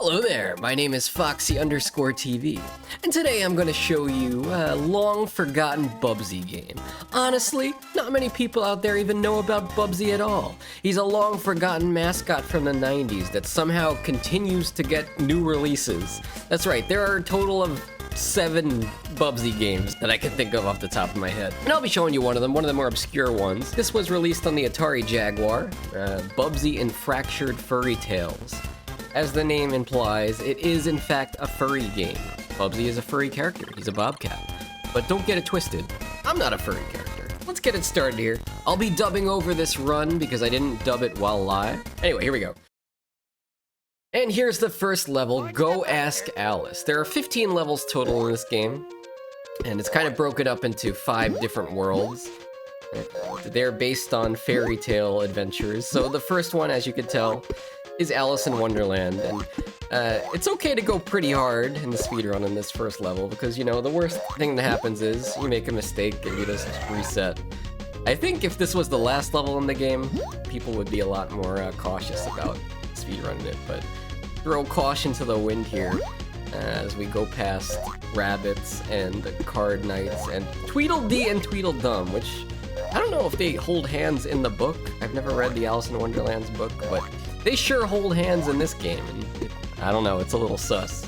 Hello there, my name is Foxxy_TV, and today I'm going to show you a long-forgotten Bubsy game. Honestly, not many people out there even know about Bubsy at all. He's a long-forgotten mascot from the 90s that somehow continues to get new releases. That's right, there are a total of 7 Bubsy games that I can think of off the top of my head. And I'll be showing you one of the more obscure ones. This was released on the Atari Jaguar, Bubsy and Fractured Furry Tales. As the name implies, it is in fact a furry game. Bubsy is a furry character, he's a bobcat. But don't get it twisted, I'm not a furry character. Let's get it started here. I'll be dubbing over this run because I didn't dub it while live. Anyway, here we go. And here's the first level, Go Ask Alice. There are 15 levels total in this game, and it's kind of broken up into 5 different worlds. They're based on fairy tale adventures. So the first one, as you can tell, is Alice in Wonderland, and it's okay to go pretty hard in the speedrun in this first level, because, you know, the worst thing that happens is you make a mistake and you just reset. I think if this was the last level in the game, people would be a lot more cautious about speedrunning it, but throw caution to the wind here as we go past rabbits and the card knights and Tweedle Dee and Tweedle Dummer, which I don't know if they hold hands in the book. I've never read the Alice in Wonderland's book, but they sure hold hands in this game, and I don't know, it's a little sus.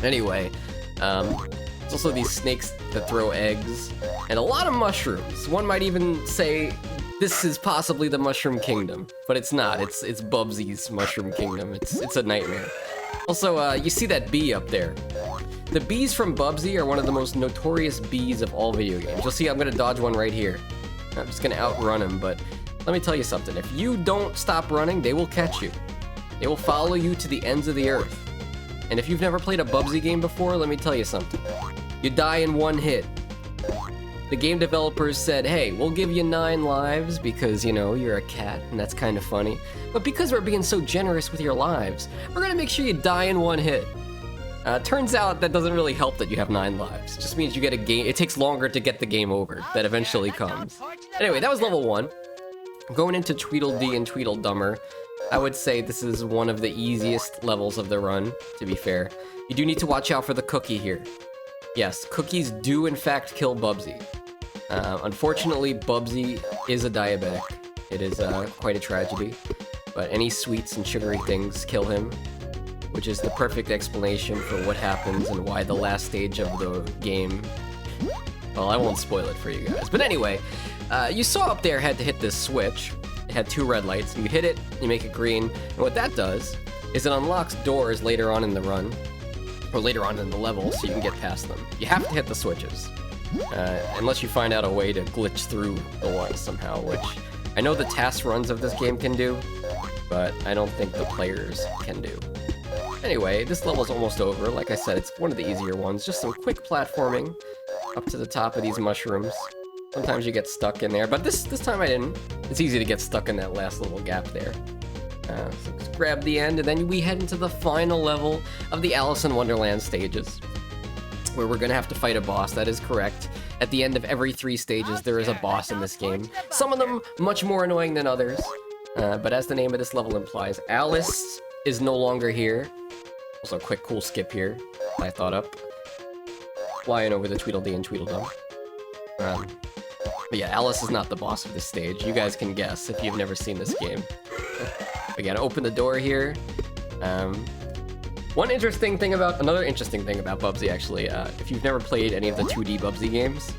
Anyway, there's also these snakes that throw eggs, and a lot of mushrooms. One might even say this is possibly the Mushroom Kingdom, but it's not. It's Bubsy's Mushroom Kingdom. It's a nightmare. Also, you see that bee up there. The bees from Bubsy are one of the most notorious bees of all video games. You'll see I'm gonna dodge one right here. I'm just gonna outrun him, but let me tell you something. If you don't stop running, they will catch you. They will follow you to the ends of the earth. And if you've never played a Bubsy game before, let me tell you something. You die in one hit. The game developers said, hey, we'll give you 9 lives because, you know, you're a cat and that's kind of funny. But because we're being so generous with your lives, we're gonna make sure you die in one hit. Turns out that doesn't really help that you have 9 lives. It just means you get a game. It takes longer to get the game over. That eventually comes. Anyway, that was level 1. Going into Tweedle Dee and Tweedle Dummer, I would say this is one of the easiest levels of the run, to be fair. You do need to watch out for the cookie here. Yes, cookies do in fact kill Bubsy. Unfortunately, Bubsy is a diabetic. It is quite a tragedy, but any sweets and sugary things kill him, which is the perfect explanation for what happens and why the last stage of the game... Well, I won't spoil it for you guys. But anyway, you saw up there had to hit this switch. It had 2 red lights. You hit it, you make it green, and what that does is it unlocks doors later on in the run, or later on in the level, so you can get past them. You have to hit the switches, unless you find out a way to glitch through the ones somehow, which I know the task runs of this game can do, but I don't think the players can do. Anyway, this level's almost over. Like I said, it's one of the easier ones. Just some quick platforming up to the top of these mushrooms. Sometimes you get stuck in there, but this time I didn't. It's easy to get stuck in that last little gap there. So just grab the end, and then we head into the final level of the Alice in Wonderland stages, where we're gonna have to fight a boss. That is correct. At the end of every 3 stages, there is a boss in this game. Some of them much more annoying than others, but as the name of this level implies, Alice is no longer here. Also, a quick cool skip here, I thought up. Flying over the Tweedle Dee and Tweedle Dummer. But yeah, Alice is not the boss of this stage. You guys can guess if you've never seen this game. We gotta open the door here. Another interesting thing about Bubsy, actually, if you've never played any of the 2D Bubsy games,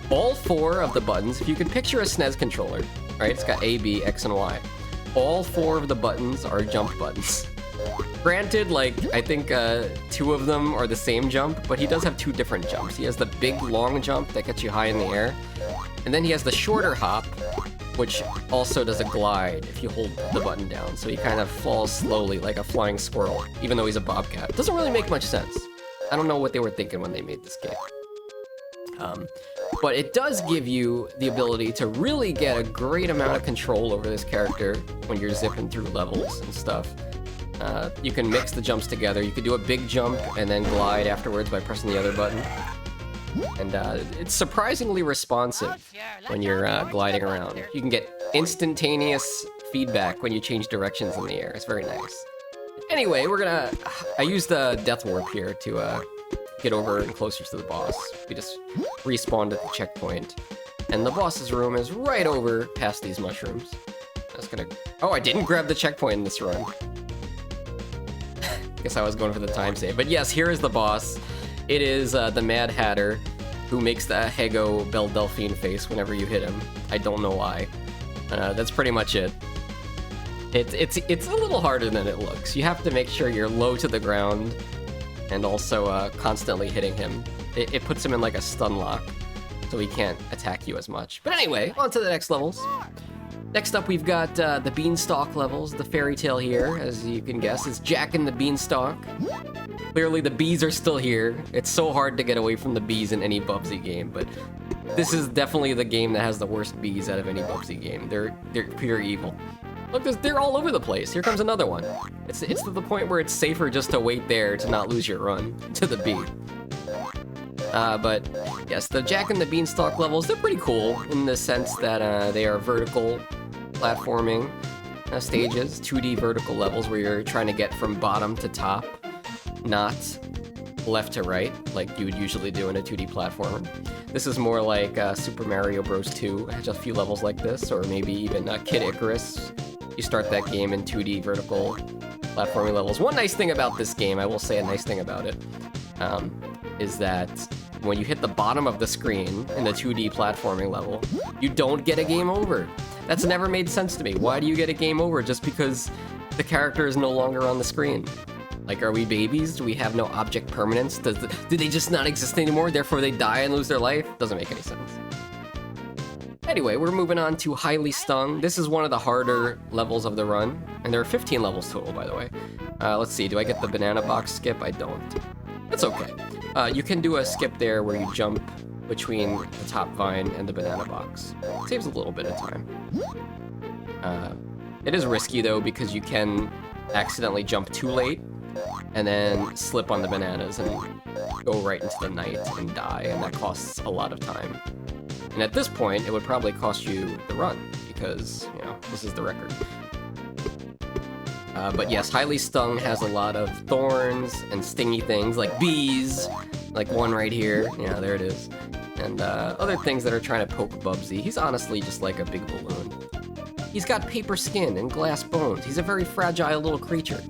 all 4 of the buttons, if you can picture a SNES controller, right? It's got A, B, X, and Y. All 4 of the buttons are jump buttons. Granted, like, I think 2 of them are the same jump, but he does have 2 different jumps. He has the big, long jump that gets you high in the air, and then he has the shorter hop, which also does a glide if you hold the button down, so he kind of falls slowly like a flying squirrel, even though he's a bobcat. It doesn't really make much sense. I don't know what they were thinking when they made this game. But it does give you the ability to really get a great amount of control over this character when you're zipping through levels and stuff. You can mix the jumps together. You could do a big jump and then glide afterwards by pressing the other button. And it's surprisingly responsive when you're gliding around. You can get instantaneous feedback when you change directions in the air. It's very nice. Anyway, I used the death warp here to get over and closer to the boss. We just respawned at the checkpoint. And the boss's room is right over past these mushrooms. Oh, I didn't grab the checkpoint in this run. Guess I was going for the time save. But yes, here is the boss. It is the Mad Hatter, who makes the Hego Belle Delphine face whenever you hit him. I don't know why. That's pretty much it. It's a little harder than it looks. You have to make sure you're low to the ground and also constantly hitting him. It puts him in like a stun lock, so he can't attack you as much. But anyway, on to the next levels. Next up, we've got the Beanstalk levels. The fairy tale here, as you can guess, is Jack and the Beanstalk. Clearly, the bees are still here. It's so hard to get away from the bees in any Bubsy game, but this is definitely the game that has the worst bees out of any Bubsy game. They're pure evil. Look, they're all over the place. Here comes another one. It's to the point where it's safer just to wait there to not lose your run to the bee. But yes, the Jack and the Beanstalk levels, they're pretty cool in the sense that they are vertical platforming stages, 2D vertical levels where you're trying to get from bottom to top, not left to right like you would usually do in a 2D platformer. This is more like Super Mario Bros. 2 has a few levels like this, or maybe even Kid Icarus. You start that game in 2D vertical platforming levels. One nice thing about this game, I will say a nice thing about it, is that when you hit the bottom of the screen in the 2D platforming level, you don't get a game over. That's never made sense to me. Why do you get a game over just because the character is no longer on the screen? Like, are we babies? Do we have no object permanence? Do they just not exist anymore, therefore they die and lose their life? Doesn't make any sense. Anyway, we're moving on to Highly Stung. This is one of the harder levels of the run, and there are 15 levels total, by the way. Let's see, do I get the banana box skip? I don't. That's okay. You can do a skip there where you jump between the top vine and the banana box. It saves a little bit of time. It is risky though, because you can accidentally jump too late and then slip on the bananas and go right into the night and die, and that costs a lot of time. And at this point, it would probably cost you the run, because, you know, this is the record. But yes, Highly Stung has a lot of thorns and stingy things like bees, like one right here. Yeah, there it is. And other things that are trying to poke Bubsy. He's honestly just like a big balloon. He's got paper skin and glass bones. He's a very fragile little creature.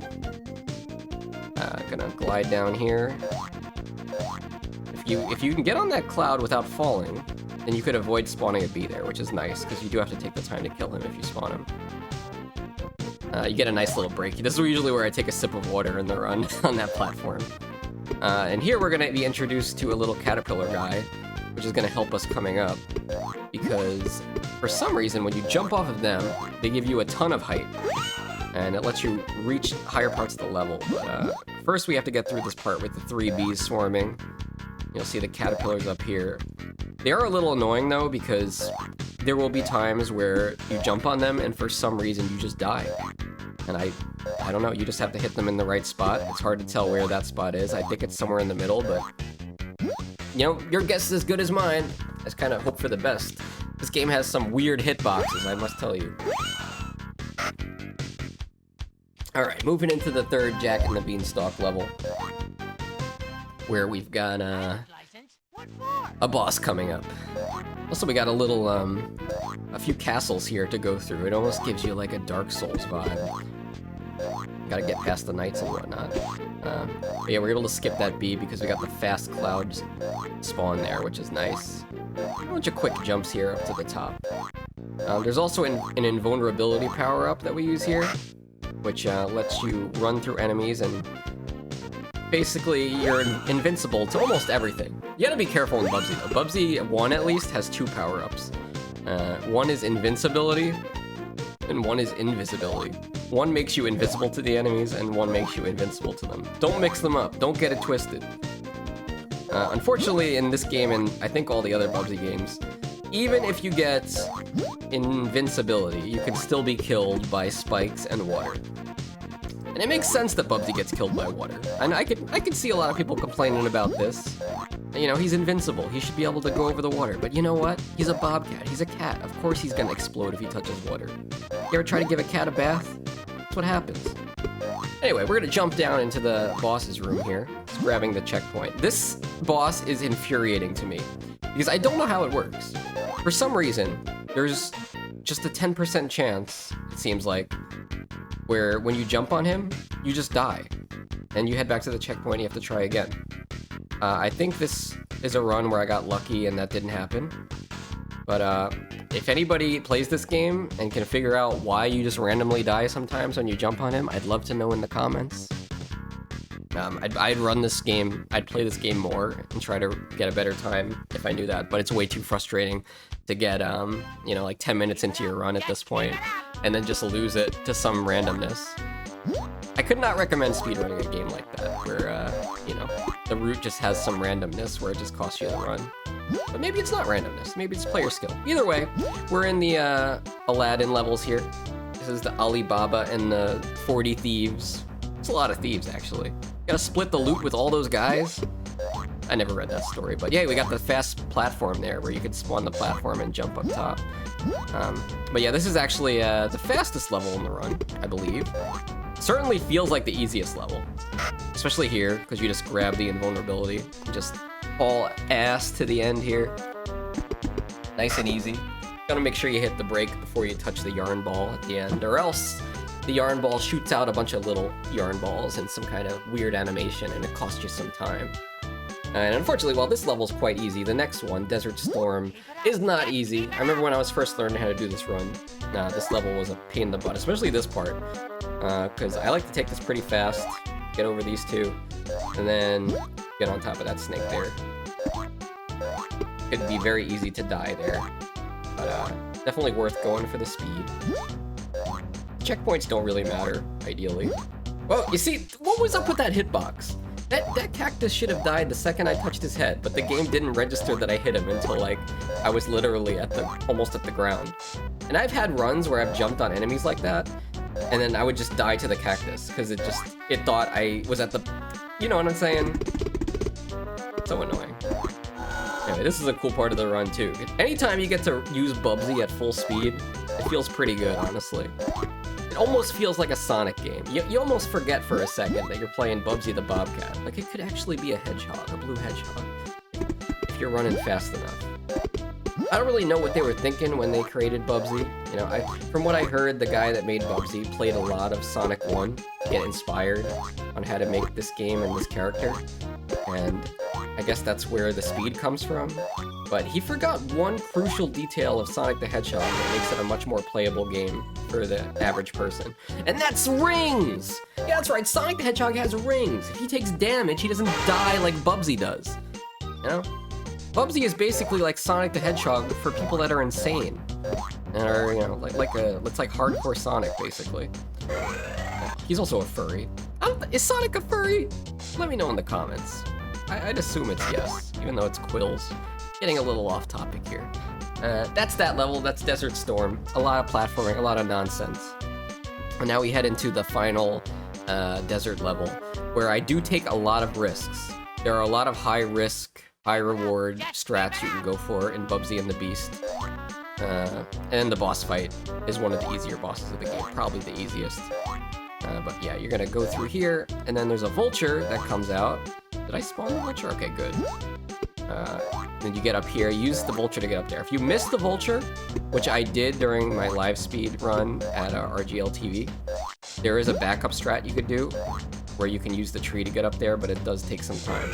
Gonna glide down here. If you can get on that cloud without falling, then you could avoid spawning a bee there, which is nice, because you do have to take the time to kill him if you spawn him. You get a nice little break. This is usually where I take a sip of water in the run on that platform. And here we're gonna be introduced to a little caterpillar guy, which is gonna help us coming up, because for some reason when you jump off of them, they give you a ton of height, and it lets you reach higher parts of the level. But first we have to get through this part with the 3 bees swarming. You'll see the caterpillars up here. They are a little annoying though, because there will be times where you jump on them and for some reason you just die. And I don't know, you just have to hit them in the right spot. It's hard to tell where that spot is. I think it's somewhere in the middle, but you know, your guess is as good as mine. I just kind of hope for the best. This game has some weird hitboxes, I must tell you. Alright, moving into the third Jack and the Beanstalk level, where we've got a boss coming up. Also, we got a little, a few castles here to go through. It almost gives you like a Dark Souls vibe. Gotta get past the knights and whatnot. But yeah, we're able to skip that bee because we got the fast clouds spawn there, which is nice. A bunch of quick jumps here up to the top. There's also an invulnerability power-up that we use here, which lets you run through enemies and basically you're invincible to almost everything. You gotta be careful in Bubsy though. Bubsy 1 at least has 2 power-ups. One is invincibility, and one is invisibility. One makes you invisible to the enemies, and one makes you invincible to them. Don't mix them up, don't get it twisted. Unfortunately, in this game, and I think all the other Bubsy games, even if you get invincibility, you can still be killed by spikes and water. And it makes sense that Bubsy gets killed by water. And I could see a lot of people complaining about this. You know, he's invincible. He should be able to go over the water. But you know what? He's a bobcat. He's a cat. Of course he's gonna explode if he touches water. You ever try to give a cat a bath? That's what happens. Anyway, we're gonna jump down into the boss's room here. It's grabbing the checkpoint. This boss is infuriating to me because I don't know how it works. For some reason, there's just a 10% chance, it seems like, where when you jump on him, you just die. And you head back to the checkpoint and you have to try again. I think this is a run where I got lucky and that didn't happen. But if anybody plays this game and can figure out why you just randomly die sometimes when you jump on him, I'd love to know in the comments. I'd run this game, I'd play this game more and try to get a better time if I knew that, but it's way too frustrating to get, you know, like 10 minutes into your run at this point and then just lose it to some randomness. I could not recommend speedrunning a game like that, where, you know, the route just has some randomness where it just costs you the run. But maybe it's not randomness, maybe it's player skill. Either way, we're in the Aladdin levels here. This is the Alibaba and the 40 thieves. It's a lot of thieves, actually. Gotta split the loot with all those guys. I never read that story, but yeah, we got the fast platform there where you could spawn the platform and jump up top. But yeah, this is actually the fastest level in the run, I believe. Certainly feels like the easiest level, especially here, because you just grab the invulnerability and just haul ass to the end here. Nice and easy. Gotta make sure you hit the brake before you touch the yarn ball at the end, or else the yarn ball shoots out a bunch of little yarn balls in some kind of weird animation and it costs you some time. And unfortunately, while this level's quite easy, the next one, Desert Storm, is not easy. I remember when I was first learning how to do this run, this level was a pain in the butt, especially this part, because I like to take this pretty fast, get over these two, and then get on top of that snake there. It'd be very easy to die there, but definitely worth going for the speed. Checkpoints don't really matter, ideally. Well, you see, what was up with that hitbox? That cactus should have died the second I touched his head, but the game didn't register that I hit him until, like, I was literally almost at the ground. And I've had runs where I've jumped on enemies like that, and then I would just die to the cactus, because it thought I was at the, you know what I'm saying? So annoying. Anyway, this is a cool part of the run, too. Anytime you get to use Bubsy at full speed, it feels pretty good, honestly. It almost feels like a Sonic game. You almost forget for a second that you're playing Bubsy the Bobcat. Like, it could actually be a hedgehog, a blue hedgehog, if you're running fast enough. I don't really know what they were thinking when they created Bubsy. You know, from what I heard, the guy that made Bubsy played a lot of Sonic 1 to get inspired on how to make this game and this character. And I guess that's where the speed comes from. But he forgot one crucial detail of Sonic the Hedgehog that makes it a much more playable game for the average person. And that's rings! Yeah, that's right, Sonic the Hedgehog has rings. If he takes damage, he doesn't die like Bubsy does. You know? Bubsy is basically like Sonic the Hedgehog for people that are insane. And are, you know, it's like hardcore Sonic, basically. He's also a furry. Is Sonic a furry? Let me know in the comments. I'd assume it's yes, even though it's quills. Getting a little off topic here. That's that level, that's Desert Storm. A lot of platforming, a lot of nonsense. And now we head into the final desert level, where I do take a lot of risks. There are a lot of high risk, high reward strats you can go for in Bubsy and the Beast. And the boss fight is one of the easier bosses of the game, probably the easiest. But yeah, you're gonna go through here, and then there's a vulture that comes out. Did I spawn the vulture? Okay, good. Then you get up here, use the vulture to get up there. If you miss the vulture, which I did during my live speed run at RGL TV, there is a backup strat you could do where you can use the tree to get up there, but it does take some time.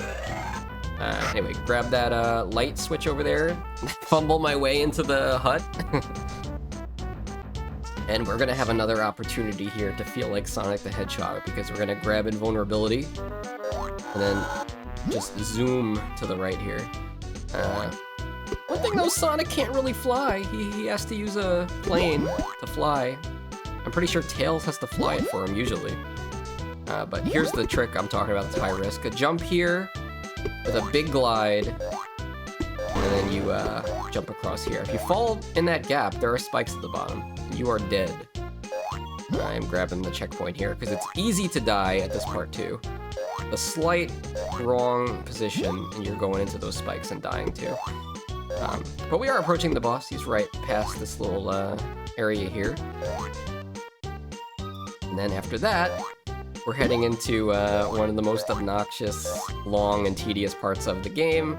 Anyway, grab that light switch over there, fumble my way into the hut. And we're gonna have another opportunity here to feel like Sonic the Hedgehog, because we're gonna grab invulnerability and then just zoom to the right here. One thing though, Sonic can't really fly. He has to use a plane to fly. I'm pretty sure Tails has to fly it for him usually. But here's the trick I'm talking about that's high risk. A jump here with a big glide, and then you jump across here. If you fall in that gap, there are spikes at the bottom. You are dead. I'm grabbing the checkpoint here because it's easy to die at this part too. The slight wrong position and you're going into those spikes and dying too. But we are approaching the boss. He's right past this little area here. And then after that, we're heading into one of the most obnoxious, long, and tedious parts of the game,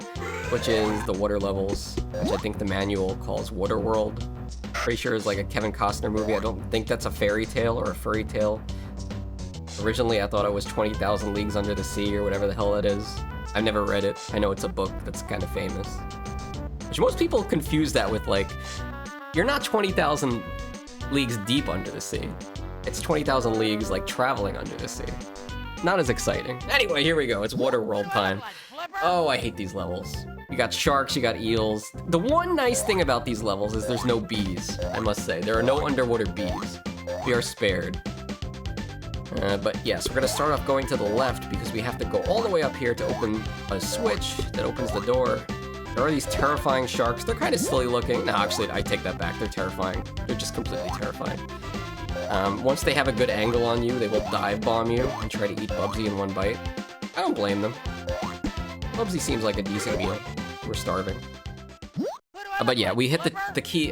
which is the water levels, which I think the manual calls Water World. Pretty sure it's like a Kevin Costner movie. I don't think that's a fairy tale or a furry tale. Originally, I thought it was 20,000 Leagues Under the Sea or whatever the hell it is. I've never read it. I know it's a book that's kind of famous. Which most people confuse that with, like, you're not 20,000 leagues deep under the sea. It's 20,000 leagues, like, traveling under the sea. Not as exciting. Anyway, here we go. It's Water World time. Oh, I hate these levels. You got sharks, you got eels. The one nice thing about these levels is there's no bees, I must say. There are no underwater bees. We are spared. But yes, we're gonna start off going to the left because we have to go all the way up here to open a switch that opens the door. There are these terrifying sharks. They're kind of silly looking. No, actually, I take that back. They're terrifying. They're just completely terrifying. Once they have a good angle on you, they will dive bomb you and try to eat Bubsy in one bite. I don't blame them. Bubsy seems like a decent meal. We're starving. But yeah, we hit the key,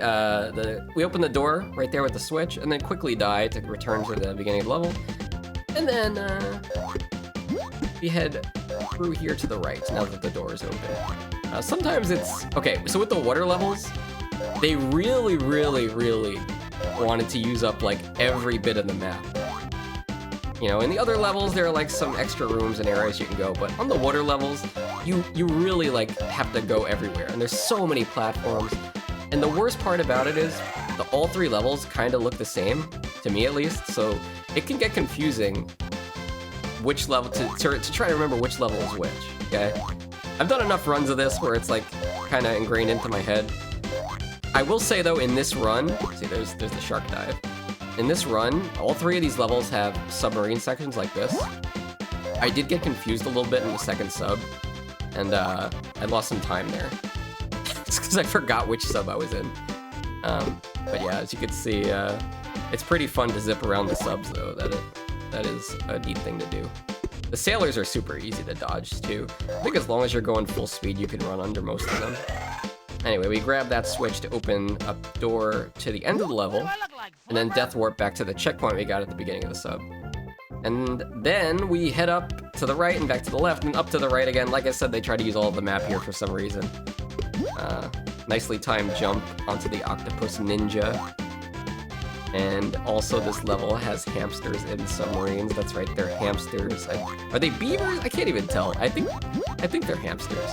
we open the door right there with the switch, and then quickly die to return to the beginning of the level. And then, we head through here to the right, now that the door is open. Sometimes it's... Okay, so with the water levels, they really, really, really wanted to use up, like, every bit of the map. You know, in the other levels, there are, like, some extra rooms and areas you can go, but on the water levels, you really, like, have to go everywhere, and there's so many platforms. And the worst part about it is, all three levels kind of look the same, to me at least, so it can get confusing which level, to try to remember which level is which, okay? I've done enough runs of this where it's, like, kind of ingrained into my head. I will say, though, in this run, see, there's the shark dive. In this run, all three of these levels have submarine sections like this. I did get confused a little bit in the second sub, and I lost some time there. It's because I forgot which sub I was in. But yeah, as you can see, it's pretty fun to zip around the subs, though. That is a neat thing to do. The sailors are super easy to dodge, too. I think as long as you're going full speed, you can run under most of them. Anyway, we grab that switch to open up door to the end of the level, and then death warp back to the checkpoint we got at the beginning of the sub. And then we head up to the right and back to the left, and up to the right again. Like I said, they try to use all of the map here for some reason. Nicely timed jump onto the octopus ninja. And also this level has hamsters in submarines. That's right, they're hamsters. Are they beavers? I can't even tell. I think they're hamsters.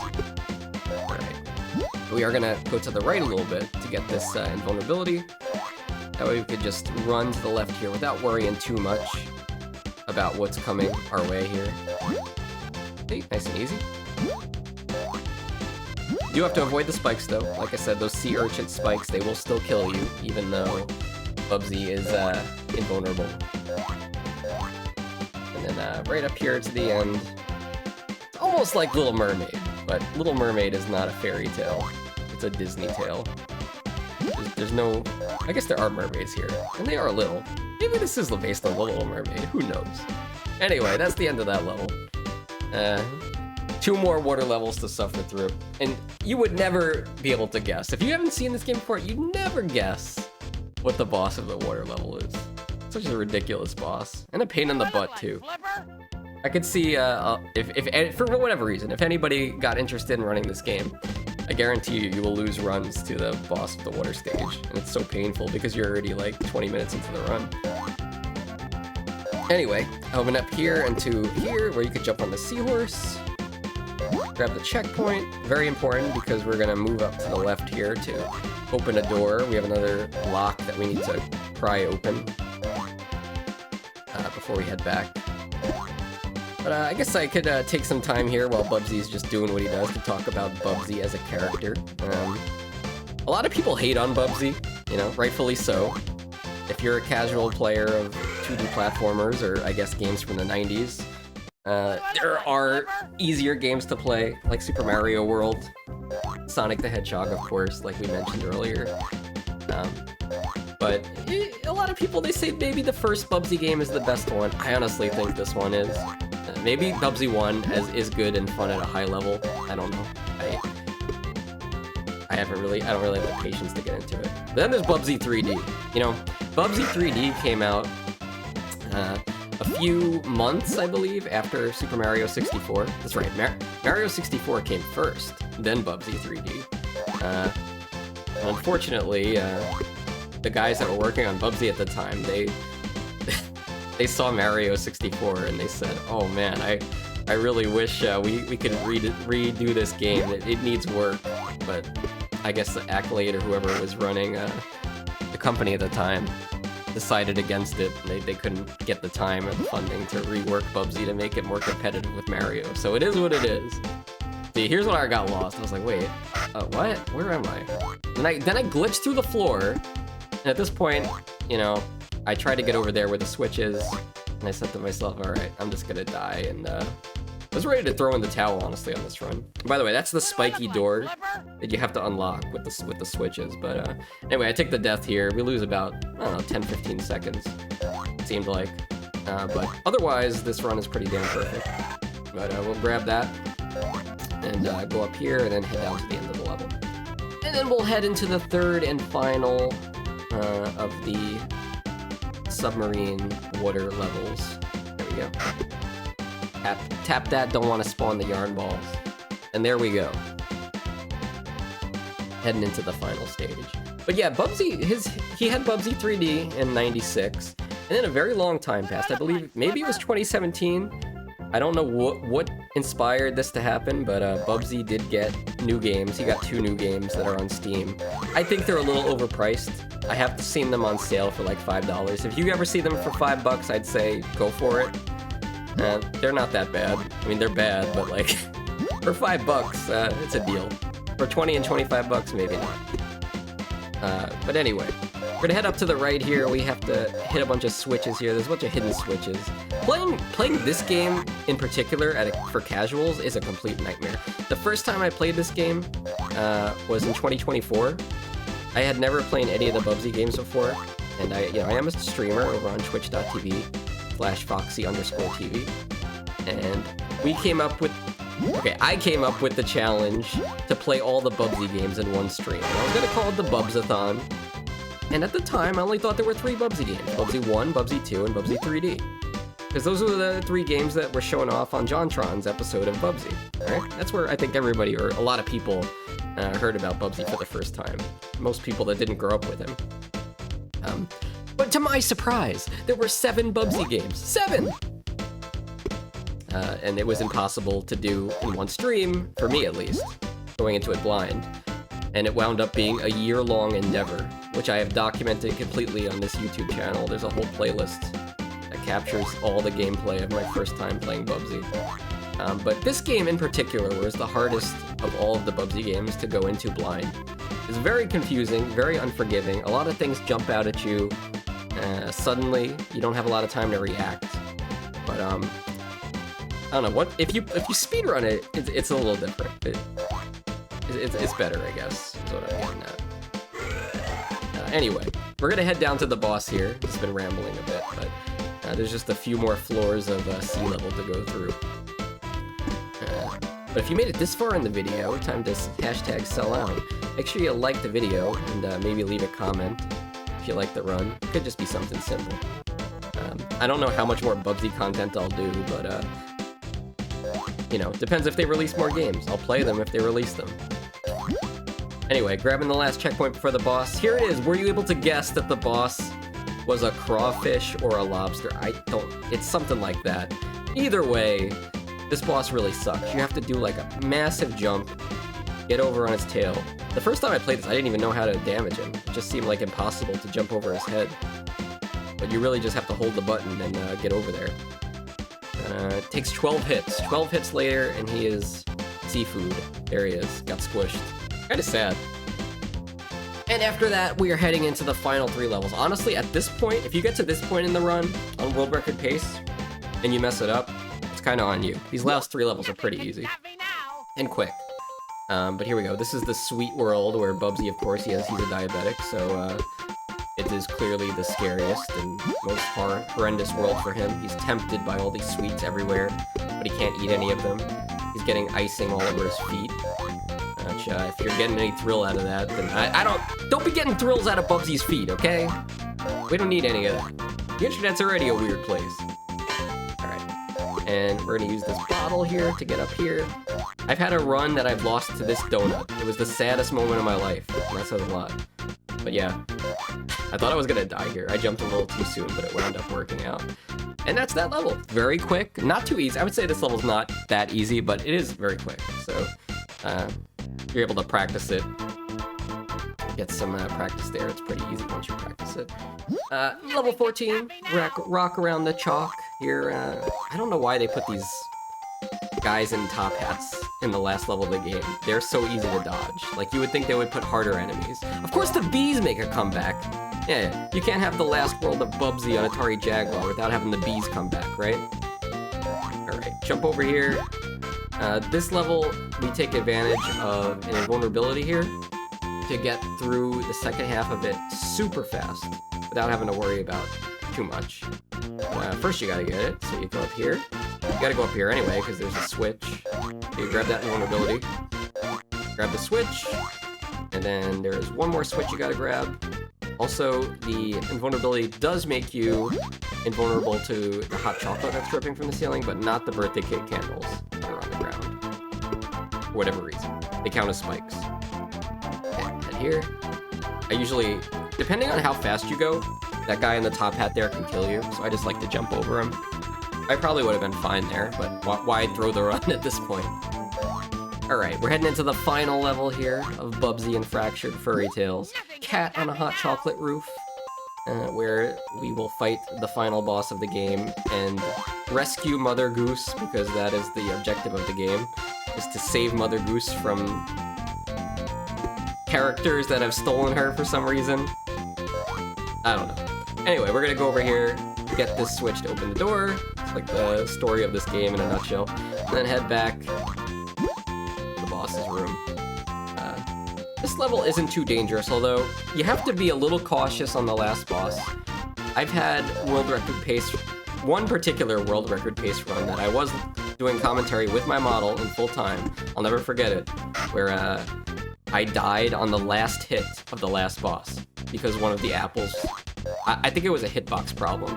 We are gonna go to the right a little bit to get this invulnerability. That way we could just run to the left here without worrying too much about what's coming our way here. Okay, nice and easy. You do have to avoid the spikes though. Like I said, those sea urchin spikes, they will still kill you, even though Bubsy is invulnerable. And then right up here to the end, it's almost like Little Mermaid, but Little Mermaid is not a fairy tale. It's a Disney tale. There's no... I guess there are mermaids here, and they are little. Maybe this is based on Little Mermaid, who knows? Anyway, that's the end of that level. 2 more water levels to suffer through. And you would never be able to guess. If you haven't seen this game before, you'd never guess what the boss of the water level is. Such a ridiculous boss. And a pain in the butt, too. I could see, if for whatever reason, if anybody got interested in running this game, I guarantee you will lose runs to the boss of the water stage. And it's so painful because you're already like 20 minutes into the run. Anyway, open up here and to here where you could jump on the seahorse. Grab the checkpoint. Very important because we're gonna move up to the left here to open a door. We have another lock that we need to pry open before we head back. But I guess I could take some time here while Bubsy's just doing what he does to talk about Bubsy as a character. A lot of people hate on Bubsy, you know, rightfully so. If you're a casual player of 2D platformers, or I guess games from the 90s, there are easier games to play, like Super Mario World, Sonic the Hedgehog, of course, like we mentioned earlier. But a lot of people, they say maybe the first Bubsy game is the best one. I honestly think this one is. Maybe Bubsy 1 is good and fun at a high level. I don't know. I don't really have the patience to get into it. But then there's Bubsy 3D. You know, Bubsy 3D came out a few months, I believe, after Super Mario 64. That's right, Mario 64 came first, then Bubsy 3D. Unfortunately, the guys that were working on Bubsy at the time, they saw Mario 64 and they said, "Oh man, I really wish we could redo this game. It needs work." But I guess the Accolade or whoever was running the company at the time decided against it. They couldn't get the time or the funding to rework Bubsy to make it more competitive with Mario. So it is what it is. See, here's where I got lost. I was like, wait, what? Where am I? Then I glitched through the floor. And at this point, you know, I tried to get over there where the switch is. And I said to myself, all right, I'm just gonna die. And I was ready to throw in the towel, honestly, on this run. By the way, that's the spiky door that you have to unlock with the switches. But anyway, I take the death here. We lose about, I don't know, 10-15 seconds, it seemed like. But otherwise, this run is pretty damn perfect. But we'll grab that and go up here and then head down to the end of the level. And then we'll head into the third and final of the submarine water levels. There we go. Tap that, don't want to spawn the yarn balls. And there we go. Heading into the final stage. But yeah, Bubsy, he had Bubsy 3D in '96, and then a very long time passed. I believe maybe it was 2017. I don't know what inspired this to happen, but Bubsy did get new games. He got 2 new games that are on Steam. I think they're a little overpriced. I have seen them on sale for like $5. If you ever see them for $5, I'd say go for it. They're not that bad. I mean, they're bad, but like, for $5, it's a deal. For 20 and 25 bucks, maybe not. But anyway, we're gonna head up to the right here. We have to hit a bunch of switches here. There's a bunch of hidden switches. Playing this game in particular for casuals is a complete nightmare. The first time I played this game was in 2024. I had never played any of the Bubsy games before, and I am a streamer over on twitch.tv/Foxxy_TV, and I came up with the challenge to play all the Bubsy games in one stream. And I was gonna call it the Bubsathon, and at the time I only thought there were 3 Bubsy games: Bubsy 1, Bubsy 2, and Bubsy 3D. Because those were the 3 games that were shown off on JonTron's episode of Bubsy. Right? That's where I think everybody, or a lot of people, heard about Bubsy for the first time. Most people that didn't grow up with him. But to my surprise, there were 7 Bubsy games. 7! And it was impossible to do in one stream, for me at least, going into it blind. And it wound up being a year-long endeavor, which I have documented completely on this YouTube channel. There's a whole playlist that captures all the gameplay of my first time playing Bubsy. But this game in particular was the hardest of all of the Bubsy games to go into blind. It's very confusing, very unforgiving. A lot of things jump out at you. Suddenly, you don't have a lot of time to react. But I don't know, what if you speedrun it, it's a little different. It's better, I guess, is what I'm getting at. Anyway, we're gonna head down to the boss here. It's been rambling a bit, but there's just a few more floors of sea level to go through. But if you made it this far in the video, time to #sellout. Make sure you like the video and maybe leave a comment if you like the run. It could just be something simple. I don't know how much more Bubsy content I'll do, but you know, depends if they release more games. I'll play them if they release them. Anyway, grabbing the last checkpoint before the boss. Here it is. Were you able to guess that the boss was a crawfish or a lobster? It's something like that. Either way, this boss really sucks. You have to do like a massive jump, get over on his tail. The first time I played this, I didn't even know how to damage him. It just seemed like impossible to jump over his head. But you really just have to hold the button and get over there. It takes 12 hits. 12 hits later, and he is seafood. There he is. Got squished. Kinda sad. And after that, we are heading into the final 3 levels. Honestly, at this point, if you get to this point in the run, on world record pace, and you mess it up, it's kinda on you. These last 3 levels are pretty easy. And quick. But here we go. This is the sweet world where Bubsy, of course, he's a diabetic, so it is clearly the scariest and most horrendous world for him. He's tempted by all these sweets everywhere, but he can't eat any of them. He's getting icing all over his feet. Which, if you're getting any thrill out of that, then don't be getting thrills out of Bubsy's feet, okay? We don't need any of that. The internet's already a weird place. And we're gonna use this bottle here to get up here. I've had a run that I've lost to this donut. It was the saddest moment of my life, and that says a lot. But yeah, I thought I was gonna die here. I jumped a little too soon, but it wound up working out. And that's that level. Very quick, not too easy. I would say this level's not that easy, but it is very quick. So you're able to practice it. Get some practice there. It's pretty easy once you practice it. Level 14, rock around the chalk here. I don't know why they put these guys in top hats in the last level of the game. They're so easy to dodge. Like, you would think they would put harder enemies. Of course, the bees make a comeback. Yeah, you can't have the last world of Bubsy on Atari Jaguar without having the bees come back, right? Alright, jump over here. This level, we take advantage of an invulnerability here to get through the second half of it super fast without having to worry about too much. First you gotta get it, so you go up here. You gotta go up here anyway, because there's a switch. You grab that invulnerability, grab the switch, and then there's one more switch you gotta grab. Also, the invulnerability does make you invulnerable to the hot chocolate that's dripping from the ceiling, but not the birthday cake candles that are on the ground. For whatever reason. They count as spikes. And here, I usually, depending on how fast you go, that guy in the top hat there can kill you, so I just like to jump over him. I probably would have been fine there, but why throw the run at this point? Alright, we're heading into the final level here of Bubsy and Fractured Furry Tales. Cat on a hot chocolate roof, where we will fight the final boss of the game and rescue Mother Goose, because that is the objective of the game, is to save Mother Goose from characters that have stolen her for some reason. I don't know. Anyway, we're gonna go over here, get this switch to open the door. It's like the story of this game in a nutshell. And then head back to the boss's room. This level isn't too dangerous, although you have to be a little cautious on the last boss. I've had world record pace, one particular world record pace run that I was doing commentary with my model in full time. I'll never forget it, where I died on the last hit of the last boss because one of the apples, I think it was a hitbox problem,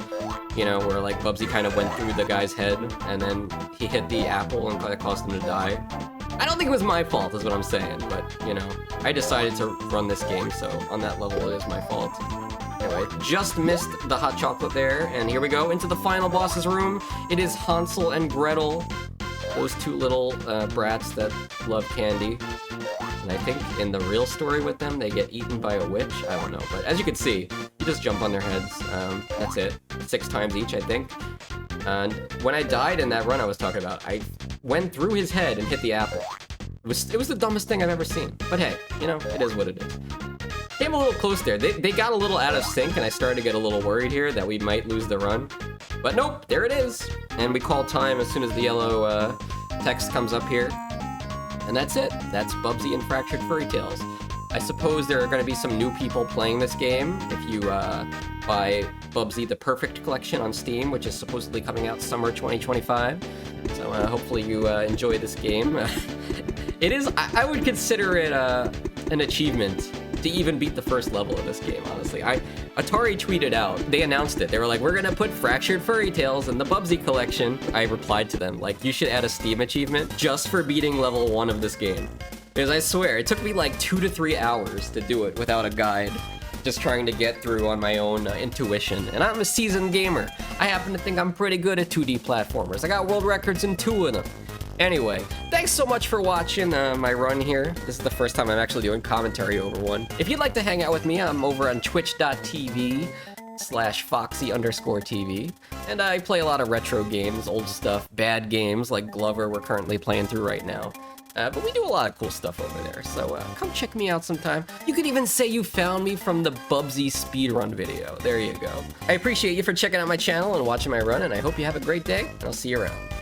you know, where like Bubsy kind of went through the guy's head and then he hit the apple and that caused him to die. I don't think it was my fault is what I'm saying, but you know, I decided to run this game, so on that level it is my fault. Anyway, just missed the hot chocolate there, and here we go into the final boss's room. It is Hansel and Gretel, those two little brats that love candy. And I think in the real story with them, they get eaten by a witch. I don't know, but as you can see, you just jump on their heads. That's it. 6 times each, I think. And when I died in that run I was talking about, I went through his head and hit the apple. It was the dumbest thing I've ever seen. But hey, you know, it is what it is. Came a little close there. They got a little out of sync, and I started to get a little worried here that we might lose the run. But nope, there it is. And we call time as soon as the yellow text comes up here. And that's it. That's Bubsy and Fractured Furry Tales. I suppose there are going to be some new people playing this game if you buy Bubsy the Perfect Collection on Steam, which is supposedly coming out summer 2025. So hopefully you enjoy this game. It is, I would consider it an achievement to even beat the first level of this game, honestly. Atari tweeted out, they announced it. They were like, we're gonna put Fractured Furry Tales in the Bubsy collection. I replied to them, like, you should add a Steam achievement just for beating level 1 of this game. Because I swear, it took me like 2 to 3 hours to do it without a guide. Just trying to get through on my own intuition. And I'm a seasoned gamer. I happen to think I'm pretty good at 2D platformers. I got world records in 2 of them. Anyway, thanks so much for watching my run here. This is the first time I'm actually doing commentary over one. If you'd like to hang out with me, I'm over on twitch.tv/Foxxy_TV. And I play a lot of retro games, old stuff, bad games like Glover we're currently playing through right now. But we do a lot of cool stuff over there, so come check me out sometime. You could even say you found me from the Bubsy speedrun video. There you go. I appreciate you for checking out my channel and watching my run, and I hope you have a great day, and I'll see you around.